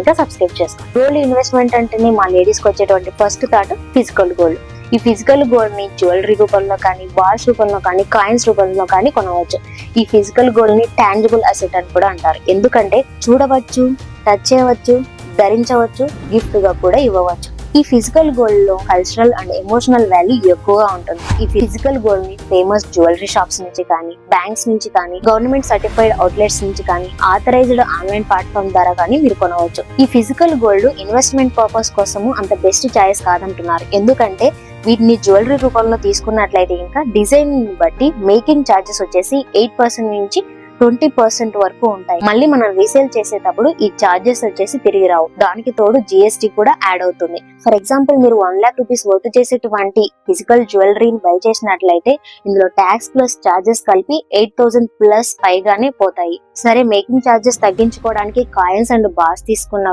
ఇంకా సబ్స్క్రైబ్ చేసుకోండి. Gold investment అంటేనే మా లేడీస్ కి వచ్చేటువంటి ఫస్ట్ థాట్ ఫిజికల్ గోల్డ్. ఈ ఫిజికల్ గోల్డ్ ని జ్యువెలరీ రూపంలో కానీ, బాల్స్ రూపంలో కానీ, కాయిన్స్ రూపంలో కానీ కొనవచ్చు. ఈ ఫిజికల్ గోల్డ్ ని టాంజిబుల్ అసెట్ అని కూడా అంటారు. ఎందుకంటే చూడవచ్చు, టచ్ చేయవచ్చు, ధరించవచ్చు, గిఫ్ట్ గా కూడా ఇవ్వవచ్చు. ఈ ఫిజికల్ గోల్డ్ లో కల్చరల్ అండ్ ఎమోషనల్ వాల్యూ ఎక్కువగా ఉంటుంది. ఈ ఫిజికల్ గోల్డ్ ని ఫేమస్ జ్యువెలరీ షాప్స్ నుంచి కానీ, బ్యాంక్స్ నుంచి కానీ, గవర్నమెంట్ సర్టిఫైడ్ అవుట్లెట్స్ నుంచి కానీ, ఆథరైజ్డ్ ఆన్లైన్ ప్లాట్ఫామ్ ద్వారా కానీ మీరు కొనవచ్చు. ఈ ఫిజికల్ గోల్డ్ ఇన్వెస్ట్మెంట్ పర్పస్ కోసము అంత బెస్ట్ చాయిస్ కాదంటున్నారు. ఎందుకంటే వీటిని జ్యువెలరీ రూపంలో తీసుకున్నట్లయితే ఇంకా డిజైన్ బట్టి మేకింగ్ ఛార్జెస్ వచ్చేసి 8% నుంచి 20% వరకు ఉంటాయి. మళ్ళీ మనం రీసేల్ చేసేటప్పుడు ఈ ఛార్జెస్ వచ్చేసి తిరిగి రావు. దానికి తోడు GST కూడా యాడ్ అవుతుంది. ఫర్ ఎగ్జాంపుల్ మీరు 1 lakh రూపీస్ వర్త్ చేసేటువంటి ఫిజికల్ జ్యువెలరీని బై చేసినట్లయితే ఇందులో ట్యాక్స్ ప్లస్ ఛార్జెస్ కలిపి 8,000 ప్లస్ పైగానే పోతాయి. సరే, మేకింగ్ ఛార్జెస్ తగ్గించుకోవడానికి కాయిన్స్ అండ్ బార్స్ తీసుకున్నా